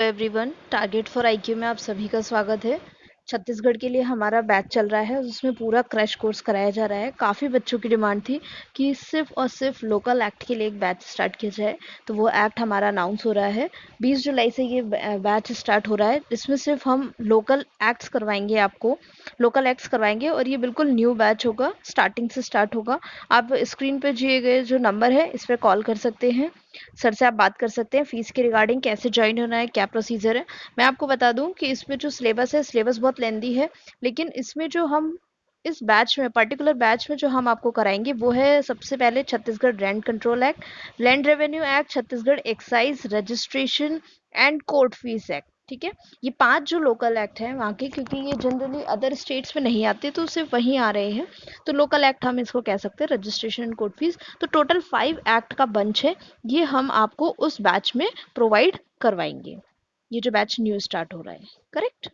Everyone, target for IQ में आप सभी का स्वागत है। छत्तीसगढ़ के लिए हमारा बैच चल रहा है, उसमें पूरा क्रैश कोर्स कराया जा रहा है। काफ़ी बच्चों की डिमांड थी कि सिर्फ और सिर्फ लोकल एक्ट के लिए एक बैच स्टार्ट किया जाए, तो वो एक्ट हमारा अनाउंस हो रहा है। 20 जुलाई से ये बैच स्टार्ट हो रहा है। इसमें सिर्फ हम लोकल एक्ट्स करवाएंगे, आपको लोकल एक्ट्स करवाएंगे और ये बिल्कुल न्यू बैच होगा, स्टार्टिंग से स्टार्ट होगा। आप स्क्रीन पर दिए गए जो नंबर है इस पर कॉल कर सकते हैं, सर से आप बात कर सकते हैं फीस के रिगार्डिंग, कैसे ज्वाइन होना है, क्या प्रोसीजर है। मैं आपको बता दूं कि इसमें जो सिलेबस है, सिलेबस बहुत लेंदी है, लेकिन इसमें जो हम इस बैच में, पर्टिकुलर बैच में जो हम आपको कराएंगे वो है सबसे पहले Chhattisgarh rent control act, land revenue act, Chhattisgarh excise registration and court fees act. ठीक है, ये 5 जो लोकल एक्ट हैं वहाँ के, क्योंकि ये जनरली अदर स्टेट्स में नहीं आते तो सिर्फ वहीं आ रहे हैं, तो लोकल एक्ट हम इसको कह सकते हैं, रजिस्ट्रेशन एंड कोर्ट फीस। तो टोटल 5 एक्ट का बंच है, ये हम आपको उस बैच में प्रोवाइड करवाएंगे, ये जो बैच न्यू स्टार्ट हो रहा है। करेक्ट।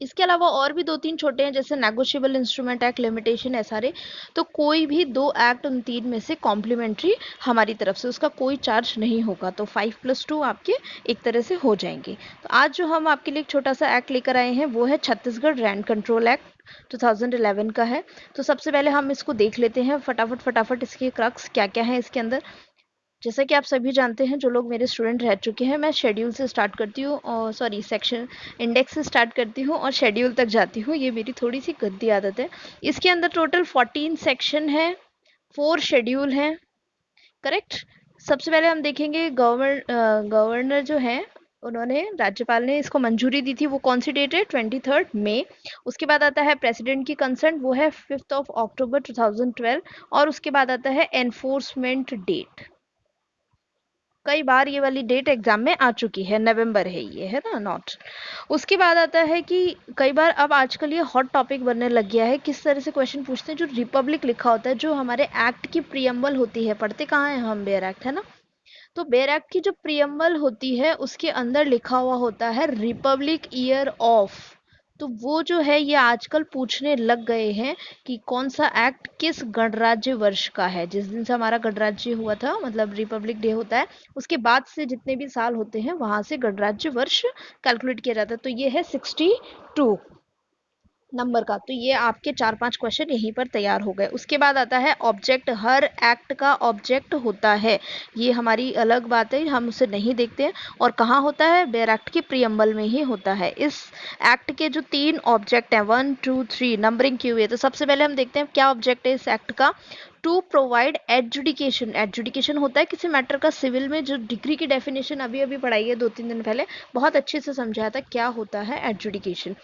इसके अलावा और भी 2-3 छोटे हैं, जैसे negotiable instrument act, limitation, SRA. तो कोई भी 2 एक्ट उन 3 में से कॉम्प्लीमेंट्री हमारी तरफ से, उसका कोई चार्ज नहीं होगा, तो 5+2 आपके एक तरह से हो जाएंगे। तो आज जो हम आपके लिए एक छोटा सा एक्ट लेकर आए हैं वो है छत्तीसगढ़ रैंट कंट्रोल एक्ट 2011 का है। तो सबसे पहले हम इसको देख लेते हैं फटाफट फटाफट, इसके क्रक्स क्या क्या है इसके अंदर। जैसा कि आप सभी जानते हैं, जो लोग मेरे स्टूडेंट रह चुके हैं, मैं शेड्यूल से स्टार्ट करती हूँ, और सॉरी सेक्शन इंडेक्स से स्टार्ट करती हूँ और शेड्यूल तक जाती हूँ। ये मेरी थोड़ी सी गंदी आदत है। इसके अंदर टोटल 14 सेक्शन है, 4 शेड्यूल हैं। करेक्ट। सबसे पहले हम देखेंगे गवर्नर जो है, उन्होंने, राज्यपाल ने इसको मंजूरी दी थी, वो कौन सी डेट है, 23 मई। उसके बाद आता है प्रेसिडेंट की कंसर्न, वो है 5 अक्टूबर 2012। और उसके बाद आता है एनफोर्समेंट डेट। कई बार ये वाली डेट एग्जाम में आ चुकी है, नवंबर है ये, है ना, नॉट। उसके बाद आता है कि कई बार अब आजकल ये हॉट टॉपिक बनने लग गया है, किस तरह से क्वेश्चन पूछते हैं, जो रिपब्लिक लिखा होता है, जो हमारे एक्ट की प्रियम्बल होती है, पढ़ते कहाँ हैं हम, बेयर एक्ट, है ना। तो बेयर एक्ट की जो प्रियम्बल होती है उसके अंदर लिखा हुआ होता है रिपब्लिक ईयर ऑफ। तो वो जो है ये आजकल पूछने लग गए हैं कि कौन सा एक्ट किस गणराज्य वर्ष का है। जिस दिन से हमारा गणराज्य हुआ था, मतलब रिपब्लिक डे होता है, उसके बाद से जितने भी साल होते हैं वहां से गणराज्य वर्ष कैलकुलेट किया जाता है। तो ये है 62 नंबर का। तो ये आपके 4-5 क्वेश्चन यहीं पर तैयार हो गए। उसके बाद आता है ऑब्जेक्ट, हर एक्ट का ऑब्जेक्ट होता है, ये हमारी अलग बात है, हम उसे नहीं देखते हैं। और कहाँ होता है, बेयर एक्ट की प्रियम्बल में ही होता है। इस एक्ट के जो 3 ऑब्जेक्ट हैं, 1 2 3 नंबरिंग की हुई है। तो सबसे पहले हम देखते हैं क्या ऑब्जेक्ट है इस एक्ट का। टू प्रोवाइड एडजुडिकेशन, एडजुडिकेशन होता है किसी मैटर का सिविल में, जो डिग्री की डेफिनेशन अभी अभी पढ़ाई है 2-3 दिन पहले, बहुत अच्छे से समझाया था क्या होता है एडजुडिकेशन।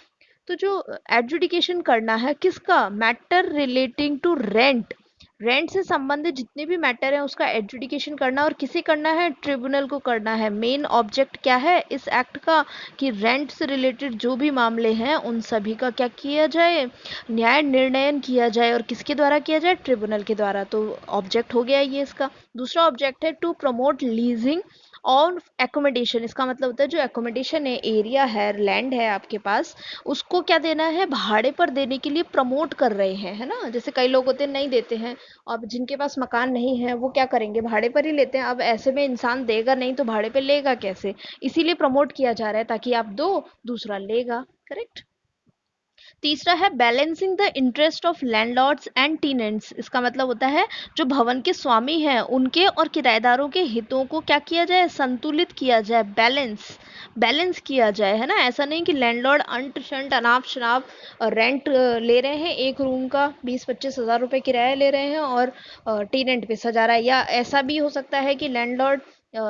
तो जो एडजुडिकेशन करना है किसका, matter relating to rent, rent से संबंधित जितने भी मैटर हैं उसका एडजुडिकेशन करना, और किसे करना है, ट्रिब्यूनल को करना है। मेन ऑब्जेक्ट क्या है इस एक्ट का, कि रेंट से रिलेटेड जो भी मामले हैं उन सभी का क्या किया जाए, न्याय निर्णयन किया जाए, और किसके द्वारा किया जाए, ट्रिब्यूनल के द्वारा। तो ऑब्जेक्ट हो गया ये इसका। दूसरा ऑब्जेक्ट है टू प्रमोट लीजिंग और एकोमोडेशन, इसका मतलब होता है जो एकोमोडेशन है, एरिया है, लैंड है आपके पास, उसको क्या देना है, भाड़े पर देने के लिए प्रमोट कर रहे हैं, है ना। जैसे कई लोग होते हैं नहीं देते हैं, अब जिनके पास मकान नहीं है वो क्या करेंगे, भाड़े पर ही लेते हैं। अब ऐसे में इंसान देगा नहीं तो भाड़े पे लेगा कैसे, इसीलिए प्रमोट किया जा रहा है, ताकि आप दो, दूसरा लेगा। करेक्ट। तीसरा है balancing the interest of landlords and tenants, इसका मतलब होता है जो भवन के स्वामी हैं उनके और किराएदारों के हितों को क्या किया जाए, संतुलित किया जाए, बैलेंस, बैलेंस किया जाए, है ना। ऐसा नहीं कि लैंडलॉर्ड अंट शंट अनाप शनाप रेंट ले रहे हैं, एक रूम का 20-25 हज़ार रुपये किराया ले रहे हैं और टीनेंट पे सजा रहा है। या ऐसा भी हो सकता है कि लैंडलॉर्ड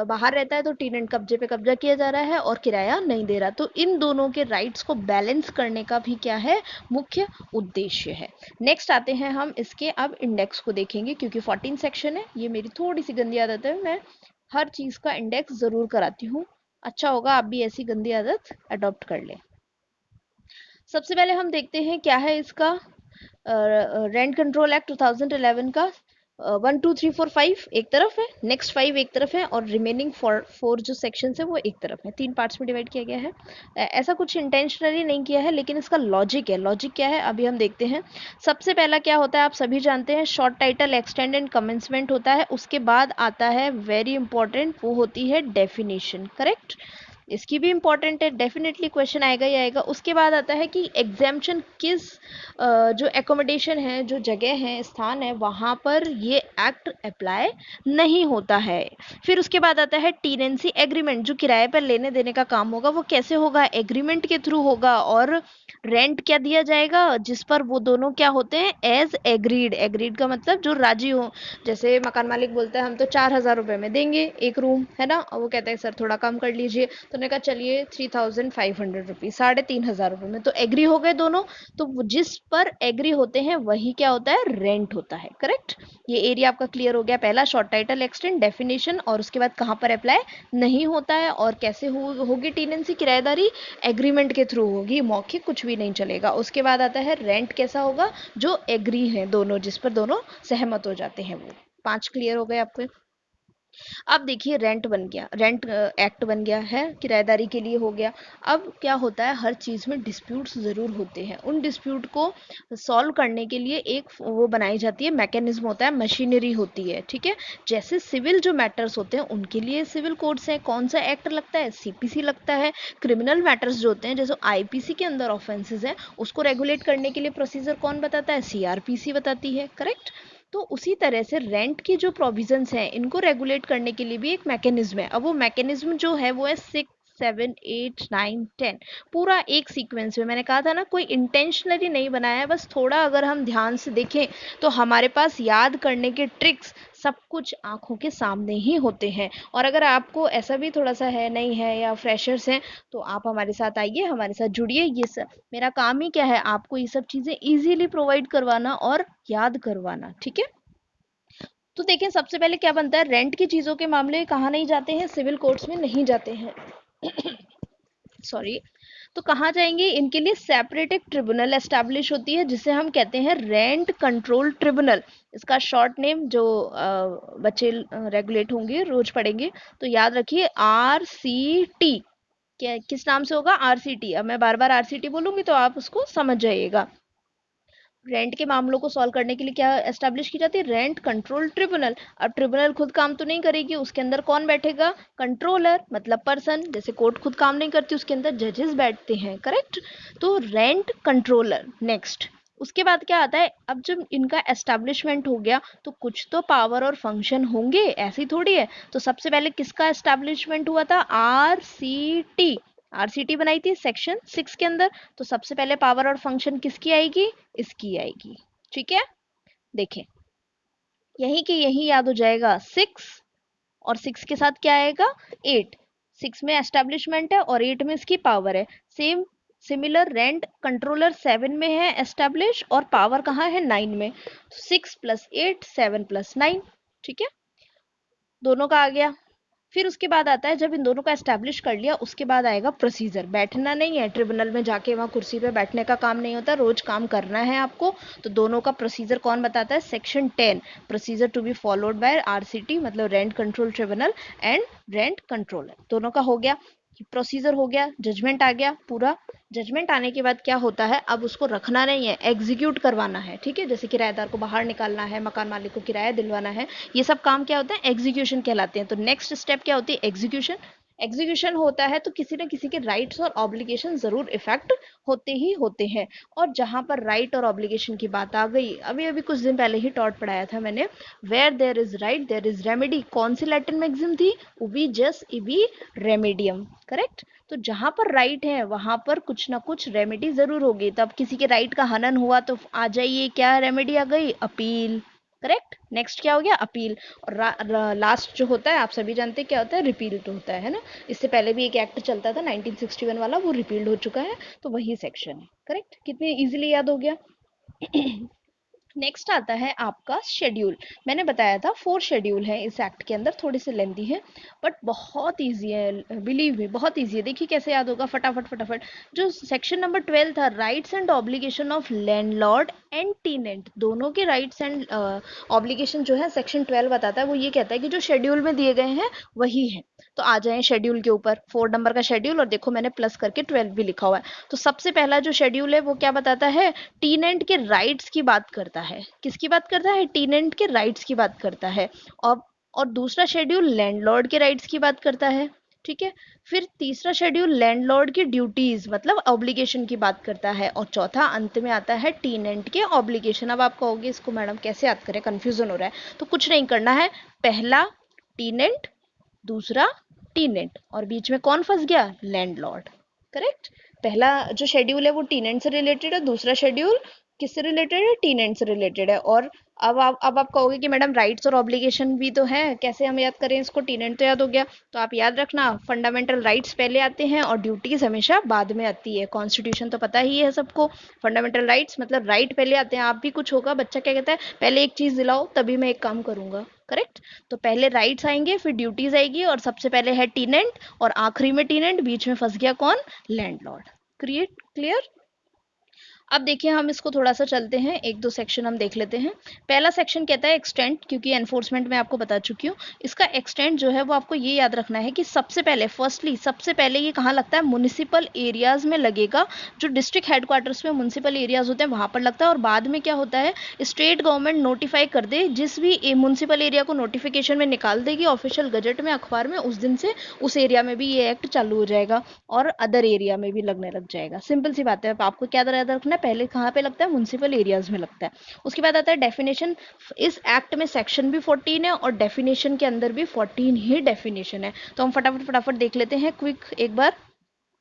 बाहर रहता है तो टीनेंट कब्जे पे कब्जा किया जा रहा है और किराया नहीं दे रहा। तो इन दोनों के राइट्स को बैलेंस करने का भी क्या है, मुख्य उद्देश्य है। नेक्स्ट आते हैं हम इसके, अब इंडेक्स को देखेंगे, क्योंकि 14 सेक्शन है, ये मेरी थोड़ी सी गंदी आदत है, मैं हर चीज का इंडेक्स जरूर कराती हूँ। अच्छा होगा आप भी ऐसी गंदी आदत अडॉप्ट कर ले। सबसे पहले हम देखते हैं क्या है इसका, रेंट कंट्रोल एक्ट 2011 का। 1 2 3 4 5 एक तरफ है, नेक्स्ट 5 एक तरफ है, और रिमेनिंग फोर जो सेक्शन है वो एक तरफ है। 3 पार्ट्स में डिवाइड किया गया है। ऐसा कुछ इंटेंशनली नहीं किया है, लेकिन इसका लॉजिक है। लॉजिक क्या है अभी हम देखते हैं। सबसे पहला क्या होता है आप सभी जानते हैं, short title extend and commencement होता है। उसके बाद आता है वेरी इंपॉर्टेंट, वो होती है डेफिनेशन। करेक्ट। इसकी भी इंपॉर्टेंट है, डेफिनेटली क्वेश्चन आएगा ही आएगा। उसके बाद आता है कि एग्जाम्पशन किस जो एकोमोडेशन है, जो जगह है, स्थान है, वहाँ पर ये एक्ट अप्लाई नहीं होता है। फिर उसके बाद आता है टीनेंसी एग्रीमेंट, जो किराए पर लेने देने का काम होगा वो कैसे होगा, एग्रीमेंट के थ्रू होगा। और रेंट क्या दिया जाएगा, जिस पर वो दोनों क्या होते हैं, एज एग्रीड। एग्रीड का मतलब जो राजी हो। जैसे मकान मालिक बोलता है हम तो 4,000 रुपये में देंगे एक रूम, है ना, और वो कहता है सर थोड़ा कम कर लीजिए, तो उन्होंने कहा चलिए 3,500 रुपीज, 3,500 रुपये में, तो एग्री हो गए दोनों। तो जिस पर एग्री होते हैं वही क्या होता है, रेंट होता है। करेक्ट। ये एरिया आपका क्लियर हो गया। पहला शॉर्ट टाइटल एक्सटेंड, डेफिनेशन, और उसके बाद कहाँ पर अप्लाई नहीं होता है और कैसे होगी टीनेंसी, किराएदारी, एग्रीमेंट के थ्रू होगी, मौखिक कुछ भी नहीं चलेगा। उसके बाद आता है रेंट, कैसा होगा, जो एग्री है दोनों, जिस पर दोनों सहमत हो जाते हैं वो। 5 क्लियर हो गए आपके। अब देखिए रेंट बन गया, रेंट एक्ट बन गया है, किराएदारी के लिए हो गया। अब क्या होता है, हर चीज़ में डिस्प्यूट्स ज़रूर होते हैं। उन डिस्प्यूट को सॉल्व करने के लिए एक वो बनाई जाती है, मैकेनिज्म होता है, मशीनरी होती है, ठीक है। जैसे सिविल जो मैटर्स होते हैं उनके लिए सिविल कोड्स हैं, कौन सा एक्ट लगता है, सीपीसी लगता है। क्रिमिनल मैटर्स जो होते हैं, जैसे आईपीसी के अंदर ऑफेंसेस हैं, उसको रेगुलेट करने के लिए प्रोसीजर कौन बताता है, सीआरपीसी बताती है। करेक्ट। तो उसी तरह से रेंट की जो प्रोविजंस हैं, इनको रेगुलेट करने के लिए भी एक मैकेनिज्म है। अब वो मैकेनिज्म जो है वो है 6, 7, 8, 9, 10, पूरा एक सीक्वेंस में। मैंने कहा था ना, कोई इंटेंशनली नहीं बनाया है, बस थोड़ा अगर हम ध्यान से देखें तो हमारे पास याद करने के ट्रिक्स सब कुछ आंखों के सामने ही होते हैं। और अगर आपको ऐसा भी थोड़ा सा है, नहीं है, या फ्रेशर्स हैं, तो आप हमारे साथ आइए, हमारे साथ जुड़िए। ये सब मेरा काम ही क्या है, आपको ये सब चीज़ें इजीली प्रोवाइड करवाना और याद करवाना, ठीक है। तो देखें, सबसे पहले क्या बनता है, रेंट की चीज़ों के मामले कहाँ नहीं जाते हैं, सिविल कोर्ट्स में नहीं जाते हैं। सॉरी। तो कहाँ जाएंगे, इनके लिए सेपरेट एक ट्रिब्यूनल एस्टैब्लिश होती है, जिसे हम कहते हैं रेंट कंट्रोल ट्रिब्यूनल। इसका शॉर्ट नेम जो बच्चे रेगुलेट होंगे रोज पढ़ेंगे तो याद रखिए, RCT। क्या किस नाम से होगा, RCT। अब मैं बार बार RCT बोलूंगी तो आप उसको समझ जाइएगा। रेंट के मामलों को सॉल्व करने के लिए क्या एस्टैब्लिश की जाती है, रेंट कंट्रोल ट्रिब्यूनल। अब ट्रिब्यूनल खुद काम तो नहीं करेगी, उसके अंदर कौन बैठेगा, कंट्रोलर, मतलब पर्सन। जैसे कोर्ट खुद काम नहीं करती, उसके अंदर जजेस बैठते हैं। करेक्ट। तो रेंट कंट्रोलर। नेक्स्ट, उसके बाद क्या आता है, अब जब इनका एस्टैब्लिशमेंट हो गया तो कुछ तो पावर और फंक्शन होंगे, ऐसी थोड़ी है। तो सबसे पहले किसका एस्टैब्लिशमेंट हुआ था, RCT। RCT बनाई थी सेक्शन 6 के अंदर। तो सबसे पहले पावर और फंक्शन किसकी आएगी, इसकी आएगी। ठीक है। देखें, यही के यही याद हो जाएगा 6, और 6 के साथ क्या आएगा, 8। 6 में एस्टेब्लिशमेंट है और 8 में इसकी पावर है। सेम सिमिलर रेंट कंट्रोलर 7 में है एस्टेब्लिश, और पावर कहाँ है, 9 में। 6 + 8, 7 + 9। ठीक है, दोनों का आ गया। फिर उसके बाद आता है, जब इन दोनों का एस्टैब्लिश कर लिया, उसके बाद आएगा प्रोसीजर। बैठना नहीं है ट्रिब्यूनल में जाके, वहाँ कुर्सी पे बैठने का काम नहीं होता, रोज काम करना है आपको। तो दोनों का प्रोसीजर कौन बताता है, section 10, procedure to be followed by RCT, मतलब rent control tribunal and rent controller. दोनों का हो गया, प्रोसीजर हो गया, जजमेंट आ गया पूरा। जजमेंट आने के बाद क्या होता है, अब उसको रखना नहीं है, एग्जीक्यूट करवाना है। ठीक है, जैसे किराएदार को बाहर निकालना है, मकान मालिक को किराया दिलवाना है, ये सब काम क्या होता है, एग्जीक्यूशन कहलाते हैं। तो नेक्स्ट स्टेप क्या होती है, एग्जीक्यूशन। एग्जीक्यूशन होता है तो किसी न किसी के राइट्स और ऑब्लिगेशन जरूर इफेक्ट होते ही होते हैं। और जहां पर राइट और ऑब्लिगेशन की बात आ गई, अभी अभी कुछ दिन पहले ही टॉट पढ़ाया था मैंने, where there is right there is remedy. कौन सी लैटिन मैक्सिम थी, उबी जस इबी रेमेडियम। करेक्ट। तो जहां पर राइट है वहां पर कुछ ना कुछ रेमेडी जरूर होगी। तब किसी के राइट का हनन हुआ तो आ जाइए, क्या रेमेडी आ गई, अपील। करेक्ट। नेक्स्ट क्या हो गया, अपील। और लास्ट जो होता है, आप सभी जानते हैं क्या होता है, रिपील्ड होता है ना। इससे पहले भी एक एक्ट चलता था 1961 वाला, वो रिपील्ड हो चुका है, तो वही सेक्शन है। करेक्ट, कितने इजीली याद हो गया। नेक्स्ट आता है आपका शेड्यूल। मैंने बताया था 4 शेड्यूल है इस एक्ट के अंदर, थोड़े से लेंदी है बट बहुत इजी है, बिलीव मी बहुत इजी है। देखिए कैसे याद होगा, फटाफट फटाफट। जो सेक्शन नंबर 12 था, rights and obligation of landlord and टीनेंट, दोनों के राइट्स एंड ऑब्लिगेशन जो है सेक्शन 12 बताता है। वो ये कहता है कि जो शेड्यूल में दिए गए हैं वही है। तो आ जाए शेड्यूल के ऊपर, 4 नंबर का शेड्यूल, और देखो मैंने प्लस करके 12 भी लिखा हुआ है। तो सबसे पहला जो शेड्यूल है वो क्या बताता है, टीनेंट के राइट्स की बात करता है। किसकी बात करता है, टीनेंट के राइट्स की बात करता है। और दूसरा शेड्यूल लैंडलॉर्ड के राइट्स की बात करता है। ठीक है। फिर तीसरा शेड्यूल लैंडलॉर्ड की ड्यूटीज मतलब ऑब्लिगेशन की बात करता है, और चौथा अंत में आता है टीनेंट के ऑब्लिगेशन। अब आप कहोगे इसको मैडम कैसे याद करें, कंफ्यूजन हो रहा है। तो कुछ नहीं करना है, पहला टीनेंट, दूसरा टीनेंट, और बीच में कौन फंस गया, लैंडलॉर्ड। करेक्ट। पहला जो शेड्यूल है वो टीनेंट से रिलेटेड है, दूसरा शेड्यूल किससे रिलेटेड है, टीनेंट से रिलेटेड है। और अब आप कहोगे कि मैडम राइट्स और ऑब्लिगेशन भी तो है, कैसे हम याद करें इसको, टीनेंट तो याद हो गया। तो आप याद रखना, फंडामेंटल राइट्स पहले आते हैं और ड्यूटीज हमेशा बाद में आती है। कॉन्स्टिट्यूशन तो पता ही है सबको, फंडामेंटल राइट्स मतलब राइट पहले आते हैं। आप भी कुछ होगा, बच्चा क्या कहता है, पहले एक चीज दिलाओ तभी मैं एक काम करूंगा। करेक्ट। तो पहले राइट्स आएंगे, फिर ड्यूटीज आएगी, और सबसे पहले है टीनेंट, और आखिरी में टीनेंट, बीच में फंस गया कौन, लैंडलॉर्ड। क्लियर। अब देखिए हम इसको थोड़ा सा चलते हैं, एक दो सेक्शन हम देख लेते हैं। पहला सेक्शन कहता है एक्सटेंट, क्योंकि एनफोर्समेंट में आपको बता चुकी हूँ। इसका एक्सटेंट जो है वो आपको ये याद रखना है कि सबसे पहले सबसे पहले ये कहाँ लगता है, म्युनिसिपल एरियाज में लगेगा। जो डिस्ट्रिक्ट हेडक्वार्टर्स में म्युनिसिपल एरियाज होते हैं वहां पर लगता है। और बाद में क्या होता है, स्टेट गवर्नमेंट नोटिफाई कर दे, जिस भी म्युनिसिपल एरिया को नोटिफिकेशन में निकाल देगी ऑफिशियल गजट में, अखबार में, उस दिन से उस एरिया में भी ये एक्ट चालू हो जाएगा और अदर एरिया में भी लगने लग जाएगा। सिंपल सी बात है। आपको क्या याद रखना है, पहले कहाँ पे लगता है, म्युनिसिपल एरियाज में लगता है। उसके बाद आता है डेफिनेशन। इस एक्ट में सेक्शन भी 14 है और डेफिनेशन के अंदर भी 14 ही डेफिनेशन है। तो हम फटाफट फटाफट देख लेते हैं क्विक एक बार,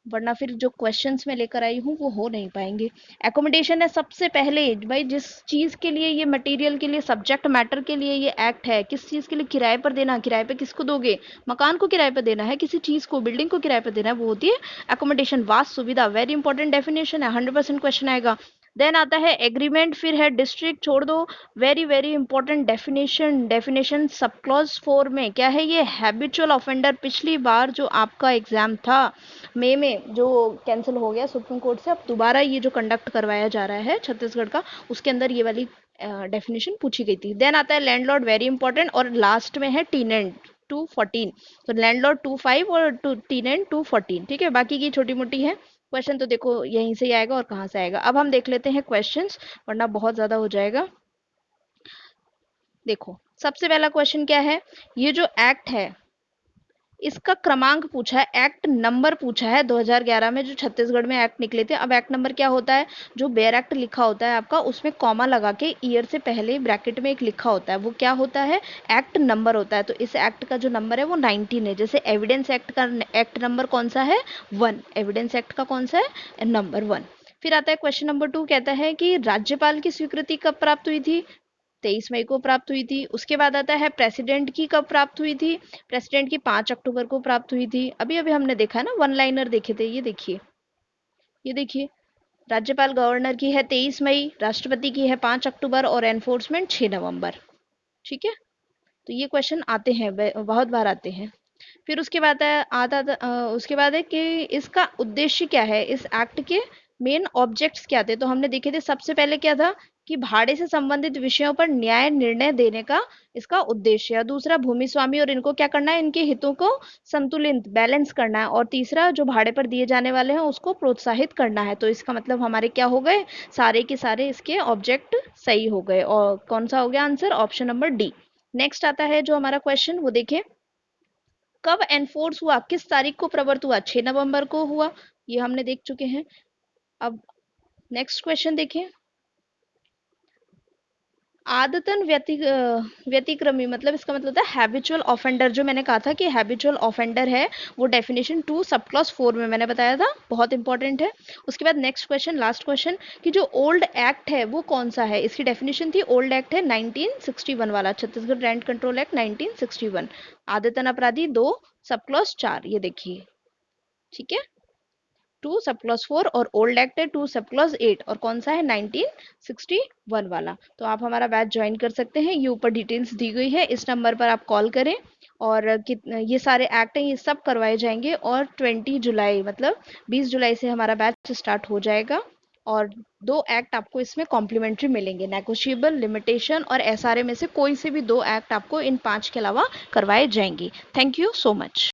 वरना फिर जो क्वेश्चंस मैं लेकर आई हूँ वो हो नहीं पाएंगे। एकोमोडेशन है सबसे पहले, भाई जिस चीज के लिए ये मटेरियल के लिए, सब्जेक्ट मैटर के लिए ये एक्ट है, किस चीज के लिए, किराए पर देना। किराए पे किसको दोगे, मकान को किराए पर देना है, किसी चीज को, बिल्डिंग को किराए पर देना है, वो होती है एकोमोडेशन। वास्ट सुविधा, वेरी इंपॉर्टेंट डेफिनेशन है, 100% क्वेश्चन आएगा। देन आता है एग्रीमेंट, फिर है डिस्ट्रिक्ट, छोड़ दो, very very important definition sub clause 4 में क्या है, ये हैबिचुअल ऑफेंडर। पिछली बार जो आपका एग्जाम था मई में, जो कैंसिल हो गया सुप्रीम कोर्ट से, अब दोबारा ये जो कंडक्ट करवाया जा रहा है छत्तीसगढ़ का, उसके अंदर ये वाली डेफिनेशन पूछी गई थी। देन आता है लैंडलॉर्ड, वेरी इंपॉर्टेंट, और लास्ट में है टीनेंट 214। तो लैंडलॉर्ड 25 और टीनेंट 214। ठीक है, बाकी की छोटी मोटी है। क्वेश्चन तो देखो यहीं से ही आएगा, और कहाँ से आएगा। अब हम देख लेते हैं क्वेश्चंस, वरना बहुत ज्यादा हो जाएगा। देखो सबसे पहला क्वेश्चन क्या है, ये जो एक्ट है इसका क्रमांक पूछा है, एक्ट नंबर पूछा है। 2011 में जो छत्तीसगढ़ में एक्ट निकले थे। अब एक्ट नंबर क्या होता है, जो बेयर एक्ट लिखा होता है आपका, उसमें कॉमा लगा के ईयर से पहले ब्रैकेट में एक लिखा होता है, वो क्या होता है, एक्ट नंबर होता है। तो इस एक्ट का जो नंबर है वो 19 है। जैसे एविडेंस एक्ट का एक्ट नंबर कौन सा है, 1। एविडेंस एक्ट का कौन सा है, नंबर 1। फिर आता है क्वेश्चन नंबर 2, कहता है कि राज्यपाल की स्वीकृति कब प्राप्त हुई थी, 23 मई को प्राप्त हुई थी। उसके बाद आता है प्रेसिडेंट की कब प्राप्त हुई थी, प्रेसिडेंट की 5 अक्टूबर को प्राप्त हुई थी। अभी अभी हमने देखा है ना, वन लाइनर देखे थे, ये देखिए, ये देखिए, राज्यपाल गवर्नर की है 23 मई, राष्ट्रपति की है 5 अक्टूबर, और एनफोर्समेंट 6 नवंबर। ठीक है। तो ये क्वेश्चन आते हैं, बहुत बार आते हैं। फिर उसके बाद है उसके बाद है कि इसका उद्देश्य क्या है, इस एक्ट के मेन ऑब्जेक्ट्स क्या थे। तो हमने देखे थे, सबसे पहले क्या था कि भाड़े से संबंधित विषयों पर न्याय निर्णय देने का इसका उद्देश्य है। दूसरा, भूमि स्वामी और इनको क्या करना है, इनके हितों को संतुलित बैलेंस करना है। और तीसरा, जो भाड़े पर दिए जाने वाले हैं उसको प्रोत्साहित करना है। तो इसका मतलब हमारे क्या हो गए, सारे के सारे इसके ऑब्जेक्ट सही हो गए। और कौन सा हो गया answer, option number D. Next आता है जो हमारा क्वेश्चन, वो देखें, कब एनफोर्स हुआ, किस तारीख को प्रवर्त हुआ, 6 नवंबर को हुआ। ये हमने देख चुके हैं। अब नेक्स्ट क्वेश्चन देखें, आदतन व्यतिक्रमी मतलब इसका मतलब होता है हैबिचुअल ऑफेंडर। जो मैंने कहा था कि हैबिचुअल ऑफेंडर है, वो डेफिनेशन 2 सब क्लॉज 4 में मैंने बताया था, बहुत इंपॉर्टेंट है। उसके बाद नेक्स्ट क्वेश्चन, लास्ट क्वेश्चन, कि जो ओल्ड एक्ट है वो कौन सा है। इसकी डेफिनेशन थी, ओल्ड एक्ट है 1961 वाला, छत्तीसगढ़ रेंट कंट्रोल एक्ट 1961। आदतन अपराधी 2 सब क्लॉज 4, ये देखिए। ठीक है, 2 सब क्लॉज 4, और ओल्ड एक्ट है 2 सब क्लॉज 8, और कौन सा है, 1961 वाला। तो आप हमारा बैच ज्वाइन कर सकते हैं, ये ऊपर डिटेल्स दी गई है, इस नंबर पर आप कॉल करें। और ये सारे एक्ट हैं, ये सब करवाए जाएंगे। और 20 जुलाई मतलब 20 जुलाई से हमारा बैच स्टार्ट हो जाएगा। और 2 एक्ट आपको इसमें कॉम्प्लीमेंट्री मिलेंगे, नेगोशिएबल, लिमिटेशन और एसआरए में से कोई से भी 2 एक्ट आपको इन 5 के अलावा करवाए जाएंगे। Thank you so much.